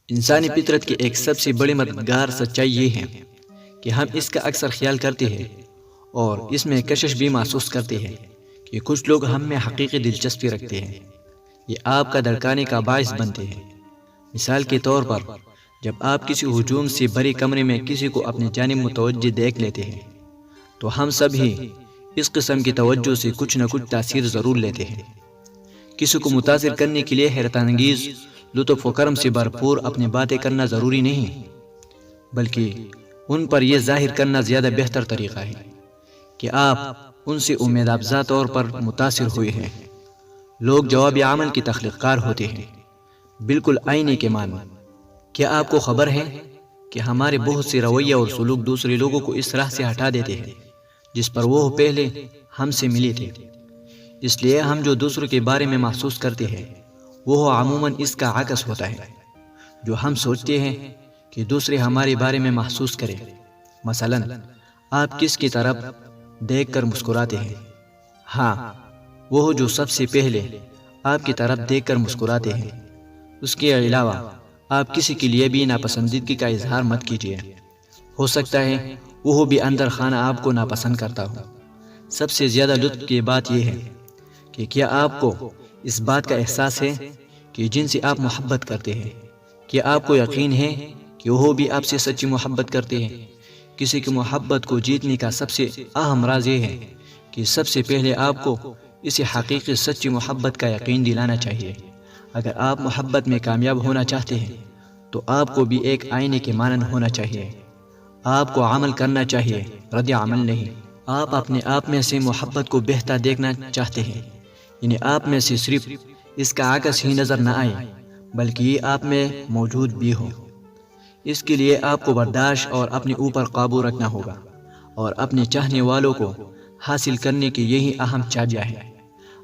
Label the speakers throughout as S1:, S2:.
S1: انسانی فطرت کی ایک سب سے بڑی مددگار سچائی یہ ہے کہ ہم اس کا اکثر خیال کرتے ہیں اور اس میں کشش بھی محسوس کرتے ہیں کہ کچھ لوگ ہم میں حقیقی دلچسپی رکھتے ہیں، یہ آپ کا دھڑکانے کا باعث بنتے ہیں۔ مثال کے طور پر جب آپ کسی ہجوم سے بھرے کمرے میں کسی کو اپنی جانب متوجہ دیکھ لیتے ہیں تو ہم سب ہی اس قسم کی توجہ سے کچھ نہ کچھ تاثیر ضرور لیتے ہیں۔ کسی کو متاثر کرنے کے لیے حیرت انگیز لطف و کرم سے بھرپور اپنی باتیں کرنا ضروری نہیں، بلکہ ان پر یہ ظاہر کرنا زیادہ بہتر طریقہ ہے کہ آپ ان سے امید افزا طور پر متاثر ہوئے ہیں۔ لوگ جواب عمل کی تخلیق کار ہوتے ہیں، بالکل آئینے کے مانند۔ کیا آپ کو خبر ہے کہ ہمارے بہت سے رویہ اور سلوک دوسرے لوگوں کو اس راہ سے ہٹا دیتے ہیں جس پر وہ پہلے ہم سے ملے تھے؟ اس لیے ہم جو دوسروں کے بارے میں محسوس کرتے ہیں وہ عموماً اس کا عکس ہوتا ہے جو ہم سوچتے ہیں کہ دوسرے ہمارے بارے میں محسوس کریں۔ مثلاً آپ کس کی طرف دیکھ کر مسکراتے ہیں؟ ہاں، وہ جو سب سے پہلے آپ کی طرف دیکھ کر مسکراتے ہیں۔ اس کے علاوہ آپ کسی کے لیے بھی ناپسندیدگی کا اظہار مت کیجیے، ہو سکتا ہے وہ بھی اندر خانہ آپ کو ناپسند کرتا ہو۔ سب سے زیادہ لطف کی بات یہ ہے کہ کیا آپ کو اس بات کا احساس ہے کہ جن سے آپ محبت کرتے ہیں، کیا آپ کو یقین ہے کہ وہ بھی آپ سے سچی محبت کرتے ہیں؟ کسی کی محبت کو جیتنے کا سب سے اہم راز یہ ہے کہ سب سے پہلے آپ کو اسے حقیقی سچی محبت کا یقین دلانا چاہیے۔ اگر آپ محبت میں کامیاب ہونا چاہتے ہیں تو آپ کو بھی ایک آئینے کے مانند ہونا چاہیے۔ آپ کو عمل کرنا چاہیے، رد عمل نہیں۔ آپ اپنے آپ میں سے محبت کو بہتا دیکھنا چاہتے ہیں، یعنی آپ میں سے صرف اس کا عکس ہی نظر نہ آئے بلکہ یہ آپ میں موجود بھی ہو۔ اس کے لیے آپ کو برداشت اور اپنے اوپر قابو رکھنا ہوگا اور اپنے چاہنے والوں کو حاصل کرنے کی یہی اہم چابیاں ہے۔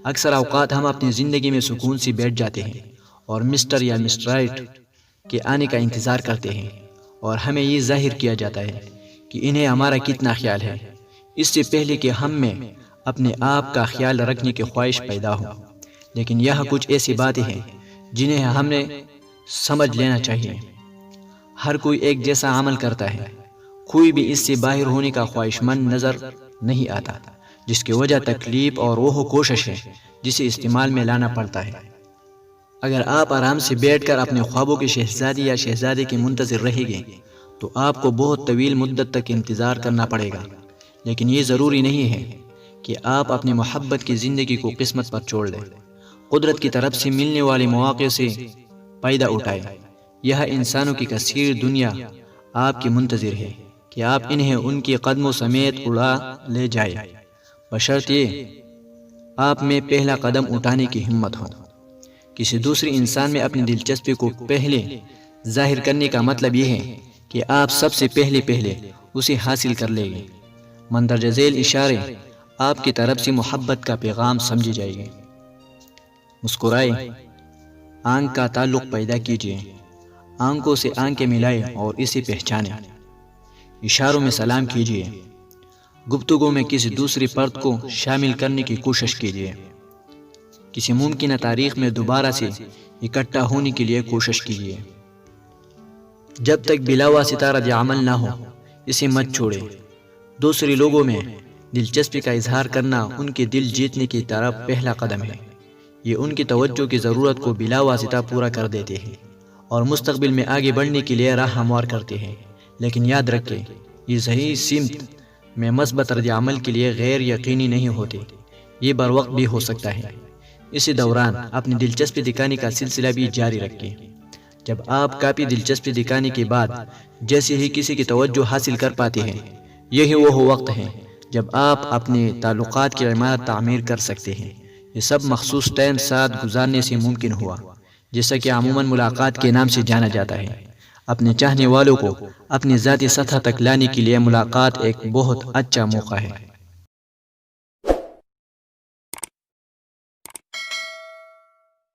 S1: اکثر اوقات ہم اپنی زندگی میں سکون سے بیٹھ جاتے ہیں اور مسٹر یا مسٹر رائٹ کے آنے کا انتظار کرتے ہیں، اور ہمیں یہ ظاہر کیا جاتا ہے کہ انہیں ہمارا کتنا خیال ہے، اس سے پہلے کہ ہم میں اپنے آپ کا خیال رکھنے کی خواہش پیدا ہو۔ لیکن یہاں کچھ ایسی باتیں ہیں جنہیں ہمیں سمجھ لینا چاہیے۔ ہر کوئی ایک جیسا عمل کرتا ہے، کوئی بھی اس سے باہر ہونے کا خواہش مند نظر نہیں آتا، جس کی وجہ تکلیف اور وہ کوشش ہے جسے استعمال میں لانا پڑتا ہے۔ اگر آپ آرام سے بیٹھ کر اپنے خوابوں کے شہزادی یا شہزادے کے منتظر رہیں گے تو آپ کو بہت طویل مدت تک انتظار کرنا پڑے گا۔ لیکن یہ ضروری نہیں ہے کہ آپ اپنی محبت کی زندگی کو قسمت پر چھوڑ دیں۔ قدرت کی طرف سے ملنے والے مواقع سے فائدہ اٹھائیں۔ یہ انسانوں کی کثیر دنیا آپ کی منتظر ہے کہ آپ انہیں ان کے قدموں سمیت اڑا لے جائیں، بشرطیہ آپ میں پہلا قدم اٹھانے کی ہمت ہو۔ کسی دوسرے انسان میں اپنی دلچسپی کو پہلے ظاہر کرنے کا مطلب یہ ہے کہ آپ سب سے پہلے اسے حاصل کر لیں گے۔ مندرجہ ذیل اشارے آپ کی طرف سے محبت کا پیغام سمجھے جائیں گے۔ مسکرائیں، آنکھ کا تعلق پیدا کیجیے، آنکھوں سے آنکھیں ملائیں اور اسے پہچانیں۔ اشاروں میں سلام کیجیے، گفتگو میں کسی دوسری فرد کو شامل کرنے کی کوشش کیجیے، کسی ممکنہ تاریخ میں دوبارہ سے اکٹھا ہونے کے لیے کوشش کیجیے۔ جب تک بلا واسطہ رد عمل نہ ہو اسے مت چھوڑیں۔ دوسرے لوگوں میں دلچسپی کا اظہار کرنا ان کے دل جیتنے کی طرف پہلا قدم ہے۔ یہ ان کی توجہ کی ضرورت کو بلا واسطہ پورا کر دیتے ہیں اور مستقبل میں آگے بڑھنے کے لیے راہ ہموار کرتے ہیں۔ لیکن یاد رکھیں، یہ صحیح سمت میں مثبت رد عمل کے لیے غیر یقینی نہیں ہوتے، یہ بر وقت بھی ہو سکتا ہے۔ اسی دوران اپنی دلچسپی دکھانے کا سلسلہ بھی جاری رکھیں۔ جب آپ کافی دلچسپی دکھانے کے بعد جیسے ہی کسی کی توجہ حاصل کر پاتے ہیں، یہی وہ وقت ہے جب آپ اپنے تعلقات کی عمارت تعمیر کر سکتے ہیں۔ یہ سب مخصوص ٹائم ساتھ گزارنے سے ممکن ہوا، جیسا کہ عموماً ملاقات کے نام سے جانا جاتا ہے۔ اپنے چاہنے والوں کو اپنی ذاتی سطح تک لانے کے لیے ملاقات ایک بہت اچھا موقع ہے۔